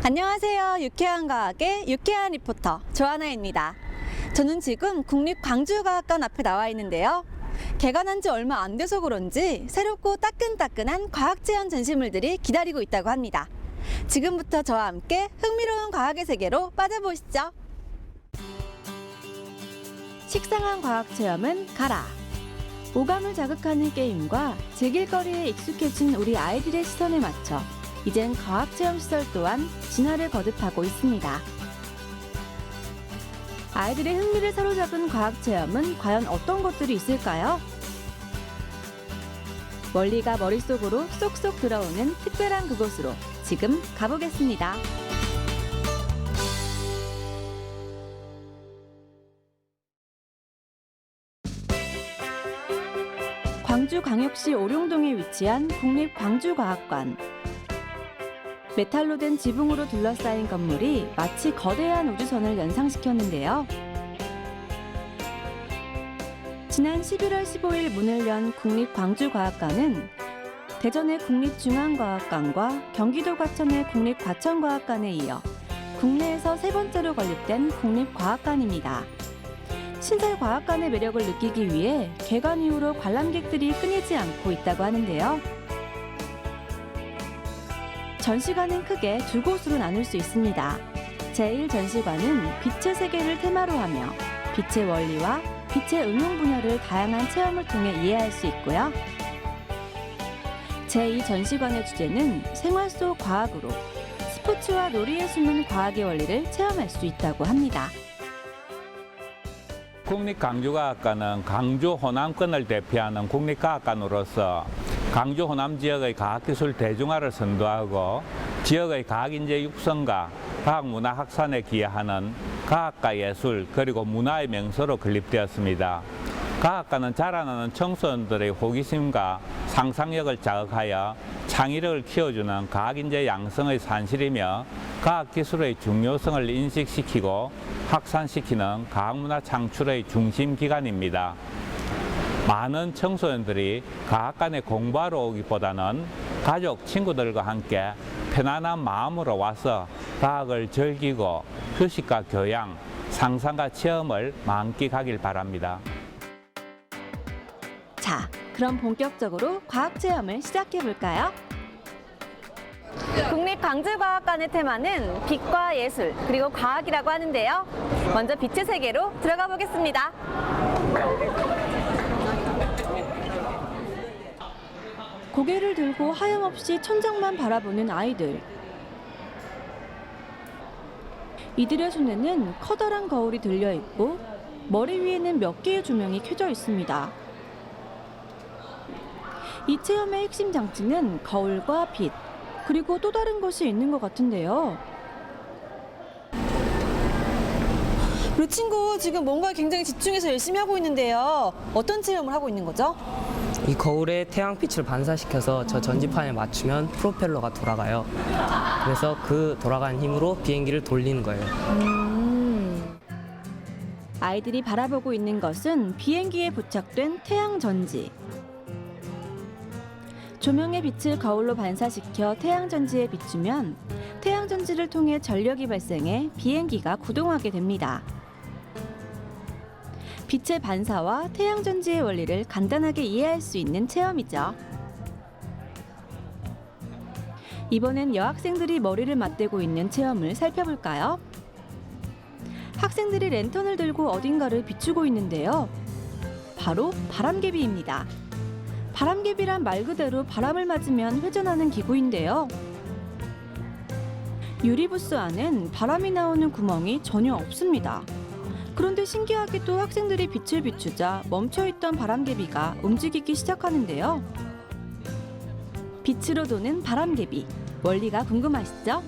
안녕하세요. 유쾌한 과학의 유쾌한 리포터 조하나입니다. 저는 지금 국립광주과학관 앞에 나와 있는데요. 개관한 지 얼마 안 돼서 그런지 새롭고 따끈따끈한 과학체험 전시물들이 기다리고 있다고 합니다. 지금부터 저와 함께 흥미로운 과학의 세계로 빠져보시죠. 식상한 과학체험은 가라. 오감을 자극하는 게임과 즐길거리에 익숙해진 우리 아이들의 시선에 맞춰 이젠 과학체험시설 또한 진화를 거듭하고 있습니다. 아이들의 흥미를 사로잡은 과학체험은 과연 어떤 것들이 있을까요? 원리가 머릿속으로 쏙쏙 들어오는 특별한 그곳으로 지금 가보겠습니다. 광주광역시 오룡동에 위치한 국립광주과학관. 메탈로 된 지붕으로 둘러싸인 건물이 마치 거대한 우주선을 연상시켰는데요. 지난 11월 15일 문을 연 국립광주과학관은 대전의 국립중앙과학관과 경기도 과천의 국립과천과학관에 이어 국내에서 세 번째로 건립된 국립과학관입니다. 신설과학관의 매력을 느끼기 위해 개관 이후로 관람객들이 끊이지 않고 있다고 하는데요. 전시관은 크게 두 곳으로 나눌 수 있습니다. 제1전시관은 빛의 세계를 테마로 하며 빛의 원리와 빛의 응용 분야를 다양한 체험을 통해 이해할 수 있고요. 제2전시관의 주제는 생활 속 과학으로 스포츠와 놀이에 숨은 과학의 원리를 체험할 수 있다고 합니다. 국립광주과학관은 광주 호남권을 대표하는 국립과학관으로서 광주 호남 지역의 과학기술 대중화를 선도하고 지역의 과학인재 육성과 과학문화 확산에 기여하는 과학과 예술 그리고 문화의 명소로 건립되었습니다. 과학관은 자라나는 청소년들의 호기심과 상상력을 자극하여 창의력을 키워주는 과학인재 양성의 산실이며 과학기술의 중요성을 인식시키고 확산시키는 과학문화 창출의 중심기관입니다. 많은 청소년들이 과학관에 공부하러 오기보다는 가족, 친구들과 함께 편안한 마음으로 와서 과학을 즐기고 휴식과 교양, 상상과 체험을 만끽하길 바랍니다. 자, 그럼 본격적으로 과학체험을 시작해볼까요? 국립광주과학관의 테마는 빛과 예술, 그리고 과학이라고 하는데요. 먼저 빛의 세계로 들어가 보겠습니다. 고개를 들고 하염없이 천장만 바라보는 아이들. 이들의 손에는 커다란 거울이 들려있고 머리 위에는 몇 개의 조명이 켜져 있습니다. 이 체험의 핵심 장치는 거울과 빛, 그리고 또 다른 것이 있는 것 같은데요. 우리 친구 지금 뭔가 굉장히 집중해서 열심히 하고 있는데요. 어떤 체험을 하고 있는 거죠? 이 거울에 태양빛을 반사시켜서 저 전지판에 맞추면 프로펠러가 돌아가요. 그래서 그 돌아가는 힘으로 비행기를 돌리는 거예요. 아이들이 바라보고 있는 것은 비행기에 부착된 태양전지. 조명의 빛을 거울로 반사시켜 태양전지에 비추면 태양전지를 통해 전력이 발생해 비행기가 구동하게 됩니다. 빛의 반사와 태양전지의 원리를 간단하게 이해할 수 있는 체험이죠. 이번엔 여학생들이 머리를 맞대고 있는 체험을 살펴볼까요? 학생들이 랜턴을 들고 어딘가를 비추고 있는데요. 바로 바람개비입니다. 바람개비란 말 그대로 바람을 맞으면 회전하는 기구인데요. 유리부스 안엔 바람이 나오는 구멍이 전혀 없습니다. 그런데 신기하게도 학생들이 빛을 비추자 멈춰있던 바람개비가 움직이기 시작하는데요. 빛으로 도는 바람개비, 원리가 궁금하시죠?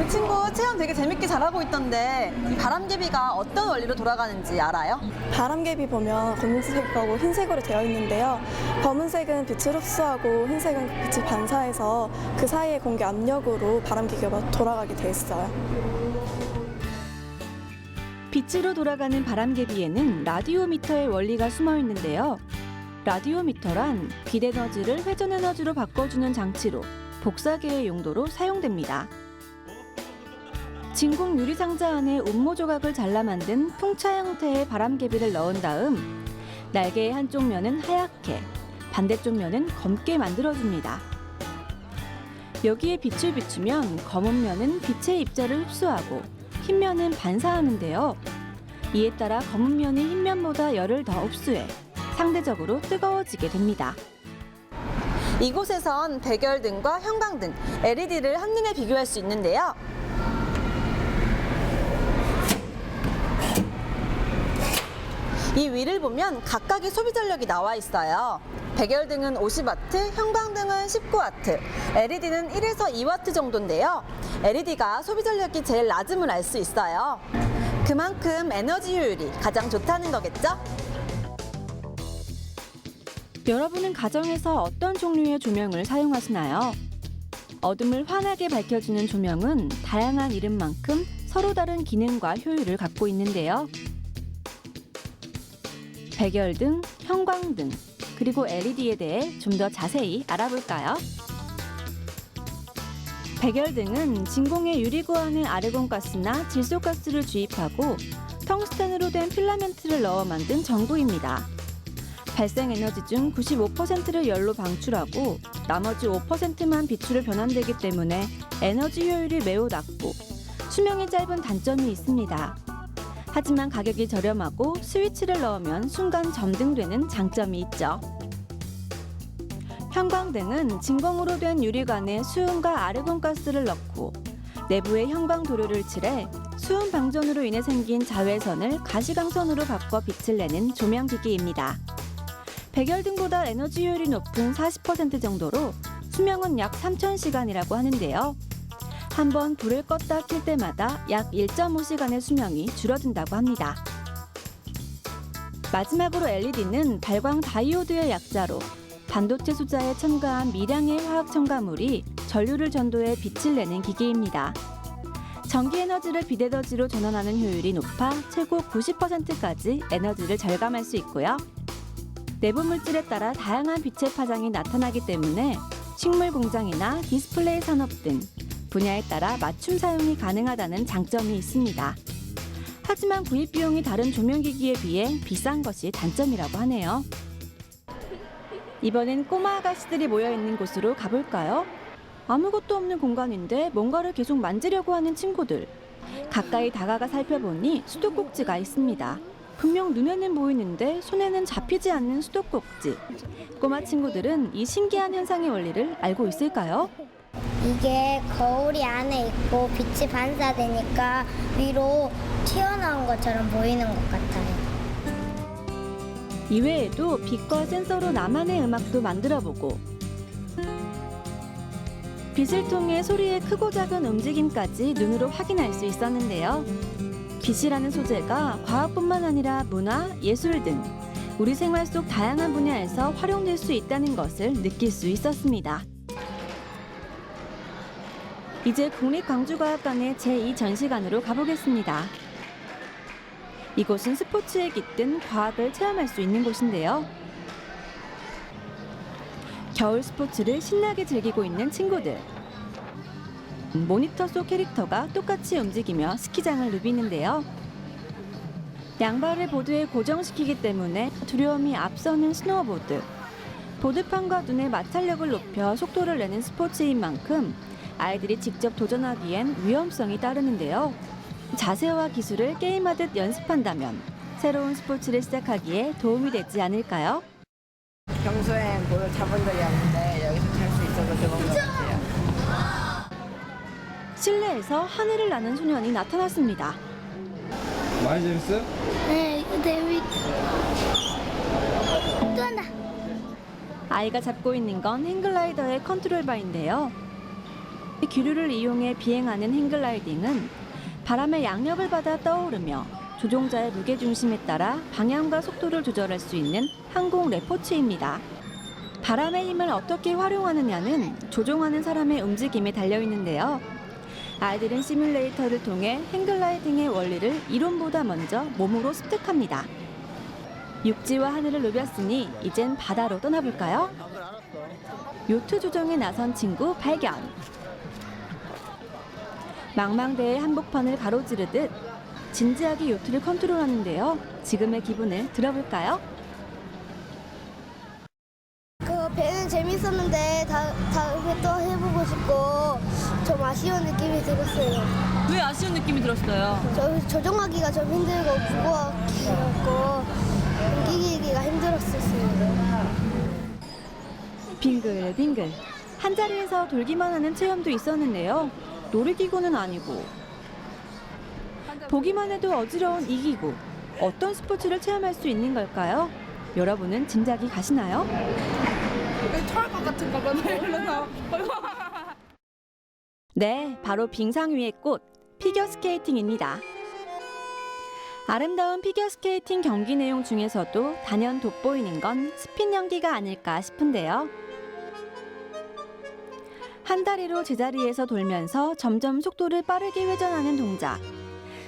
우리 친구 체험 되게 재밌게 잘하고 있던데 이 바람개비가 어떤 원리로 돌아가는지 알아요? 바람개비 보면 검은색하고 흰색으로 되어 있는데요. 검은색은 빛을 흡수하고 흰색은 그 빛을 반사해서 그 사이의 공기 압력으로 바람개비가 돌아가게 돼 있어요. 빛으로 돌아가는 바람개비에는 라디오미터의 원리가 숨어 있는데요. 라디오미터란 빛 에너지를 회전 에너지로 바꿔주는 장치로 복사계의 용도로 사용됩니다. 진공 유리 상자 안에 운모 조각을 잘라 만든 풍차 형태의 바람개비를 넣은 다음 날개의 한쪽 면은 하얗게, 반대쪽 면은 검게 만들어줍니다. 여기에 빛을 비추면 검은 면은 빛의 입자를 흡수하고 흰 면은 반사하는데요. 이에 따라 검은 면이 흰 면보다 열을 더 흡수해 상대적으로 뜨거워지게 됩니다. 이곳에선 백열등과 형광등, LED를 한눈에 비교할 수 있는데요. 이 위를 보면 각각의 소비 전력이 나와 있어요. 백열등은 50W, 형광등은 19W, LED는 1에서 2W 정도인데요. LED가 소비 전력이 제일 낮음을 알 수 있어요. 그만큼 에너지 효율이 가장 좋다는 거겠죠? 여러분은 가정에서 어떤 종류의 조명을 사용하시나요? 어둠을 환하게 밝혀주는 조명은 다양한 이름만큼 서로 다른 기능과 효율을 갖고 있는데요. 백열등, 형광등, 그리고 LED에 대해 좀 더 자세히 알아볼까요? 백열등은 진공의 유리구 안에 아르곤가스나 질소가스를 주입하고 텅스텐으로 된 필라멘트를 넣어 만든 전구입니다. 발생 에너지 중 95%를 열로 방출하고 나머지 5%만 빛으로 변환되기 때문에 에너지 효율이 매우 낮고 수명이 짧은 단점이 있습니다. 하지만 가격이 저렴하고 스위치를 넣으면 순간 점등되는 장점이 있죠. 형광등은 진공으로 된 유리관에 수은과 아르곤가스를 넣고 내부에 형광 도료를 칠해 수은 방전으로 인해 생긴 자외선을 가시광선으로 바꿔 빛을 내는 조명기기입니다. 백열등보다 에너지 효율이 높은 40% 정도로 수명은 약 3000시간이라고 하는데요. 한번 불을 껐다 킬 때마다 약 1.5시간의 수명이 줄어든다고 합니다. 마지막으로 LED는 발광 다이오드의 약자로 반도체 소자에 첨가한 미량의 화학 첨가물이 전류를 전도해 빛을 내는 기기입니다. 전기 에너지를 빛 에너지로 전환하는 효율이 높아 최고 90%까지 에너지를 절감할 수 있고요. 내부 물질에 따라 다양한 빛의 파장이 나타나기 때문에 식물 공장이나 디스플레이 산업 등 분야에 따라 맞춤 사용이 가능하다는 장점이 있습니다. 하지만 구입 비용이 다른 조명기기에 비해 비싼 것이 단점이라고 하네요. 이번엔 꼬마 아가씨들이 모여있는 곳으로 가볼까요? 아무것도 없는 공간인데 뭔가를 계속 만지려고 하는 친구들. 가까이 다가가 살펴보니 수도꼭지가 있습니다. 분명 눈에는 보이는데 손에는 잡히지 않는 수도꼭지. 꼬마 친구들은 이 신기한 현상의 원리를 알고 있을까요? 이게 거울이 안에 있고 빛이 반사되니까 위로 튀어나온 것처럼 보이는 것 같아요. 이외에도 빛과 센서로 나만의 음악도 만들어보고 빛을 통해 소리의 크고 작은 움직임까지 눈으로 확인할 수 있었는데요. 빛이라는 소재가 과학뿐만 아니라 문화, 예술 등 우리 생활 속 다양한 분야에서 활용될 수 있다는 것을 느낄 수 있었습니다. 이제 국립광주과학관의 제2전시관으로 가보겠습니다. 이곳은 스포츠에 깃든 과학을 체험할 수 있는 곳인데요. 겨울 스포츠를 신나게 즐기고 있는 친구들. 모니터 속 캐릭터가 똑같이 움직이며 스키장을 누비는데요. 양발을 보드에 고정시키기 때문에 두려움이 앞서는 스노우보드. 보드판과 눈의 마찰력을 높여 속도를 내는 스포츠인 만큼 아이들이 직접 도전하기엔 위험성이 따르는데요. 자세와 기술을 게임하듯 연습한다면 새로운 스포츠를 시작하기에 도움이 되지 않을까요? 평소엔 볼을 타본 적이 없는데 여기서 탈 수 있어서 좋은 것 같아요. 실내에서 하늘을 나는 소년이 나타났습니다. 많이 재밌어요? 네, 이거 재밌. 또 한다. 아이가 잡고 있는 건 행글라이더의 컨트롤바인데요. 기류를 이용해 비행하는 행글라이딩은 바람의 양력을 받아 떠오르며 조종자의 무게중심에 따라 방향과 속도를 조절할 수 있는 항공 레포츠입니다. 바람의 힘을 어떻게 활용하느냐는 조종하는 사람의 움직임에 달려있는데요. 아이들은 시뮬레이터를 통해 행글라이딩의 원리를 이론보다 먼저 몸으로 습득합니다. 육지와 하늘을 누볐으니 이젠 바다로 떠나볼까요? 요트 조정에 나선 친구 발견. 망망대해 한복판을 가로지르듯 진지하게 요트를 컨트롤하는데요. 지금의 기분을 들어볼까요? 그 배는 재밌었는데 다음에 또 해보고 싶고 좀 아쉬운 느낌이 들었어요. 왜 아쉬운 느낌이 들었어요? 조종하기가 좀 힘들고 무거웠고 움직이기가 힘들었었어요. 빙글빙글 한 자리에서 돌기만 하는 체험도 있었는데요. 놀이기구는 아니고 보기만 해도 어지러운 이 기구. 어떤 스포츠를 체험할 수 있는 걸까요? 여러분은 짐작이 가시나요? 털것 같은 거거든요. 네, 바로 빙상 위의 꽃, 피겨스케이팅입니다. 아름다운 피겨스케이팅 경기 내용 중에서도 단연 돋보이는 건 스핀 연기가 아닐까 싶은데요. 한 다리로 제자리에서 돌면서 점점 속도를 빠르게 회전하는 동작.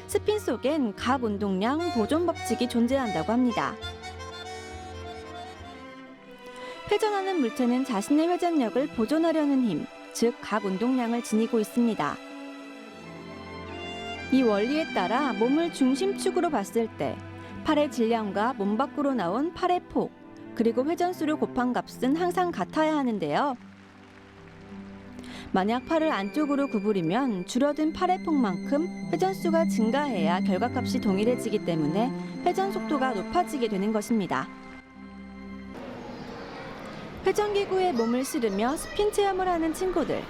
스핀 속엔 각 운동량 보존 법칙이 존재한다고 합니다. 회전하는 물체는 자신의 회전력을 보존하려는 힘, 즉 각 운동량을 지니고 있습니다. 이 원리에 따라 몸을 중심축으로 봤을 때 팔의 질량과 몸 밖으로 나온 팔의 폭, 그리고 회전수를 곱한 값은 항상 같아야 하는데요. 만약 팔을 안쪽으로 구부리면 줄어든 팔의 폭만큼 회전수가 증가해야 결과값이 동일해지기 때문에 회전 속도가 높아지게 되는 것입니다. 회전기구에 몸을 실으며 스핀 체험을 하는 친구들.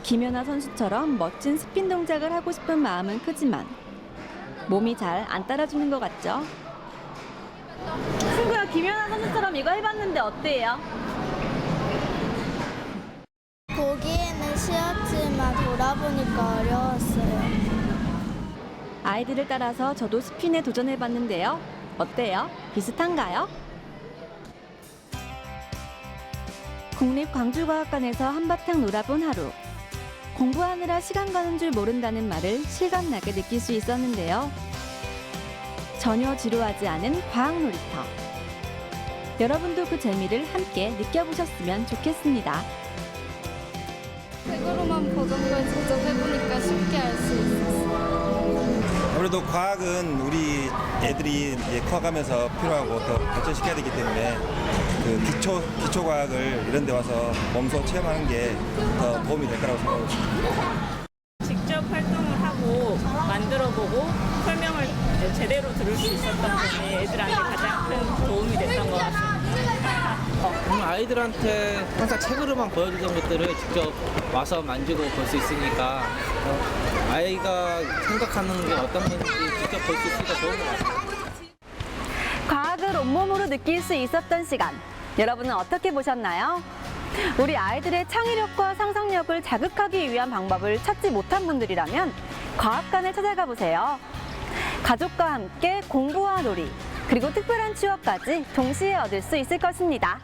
김연아 선수처럼 멋진 스핀 동작을 하고 싶은 마음은 크지만 몸이 잘 안 따라주는 것 같죠? 친구야, 김연아 선수처럼 이거 해봤는데 어때요? 보기에는 쉬웠지만 돌아보니까 어려웠어요. 아이들을 따라서 저도 스핀에 도전해봤는데요. 어때요? 비슷한가요? 국립광주과학관에서 한바탕 놀아본 하루. 공부하느라 시간 가는 줄 모른다는 말을 실감나게 느낄 수 있었는데요. 전혀 지루하지 않은 과학 놀이터. 여러분도 그 재미를 함께 느껴보셨으면 좋겠습니다. 책으로만 보던 걸 직접 해보니까 쉽게 알 수 있었어요. 아무래도 과학은 우리 애들이 이제 커가면서 필요하고 더 발전시켜야 되기 때문에 그 기초 과학을 이런 데 와서 몸소 체험하는 게 더 도움이 될 거라고 생각하고 있습니다. 직접 활동을 하고 만들어보고 설명을 제대로 들을 수 있었던 점이 애들한테 가장 큰 도움이 됐던 것 같습니다. 아이들한테 항상 책으로만 보여주던 것들을 직접 와서 만지고 볼 수 있으니까 아이가 생각하는 게 어떤 건지 직접 볼 수 있으니까 좋은 것 같아요. 과학을 온몸으로 느낄 수 있었던 시간. 여러분은 어떻게 보셨나요? 우리 아이들의 창의력과 상상력을 자극하기 위한 방법을 찾지 못한 분들이라면 과학관을 찾아가 보세요. 가족과 함께 공부와 놀이, 그리고 특별한 추억까지 동시에 얻을 수 있을 것입니다.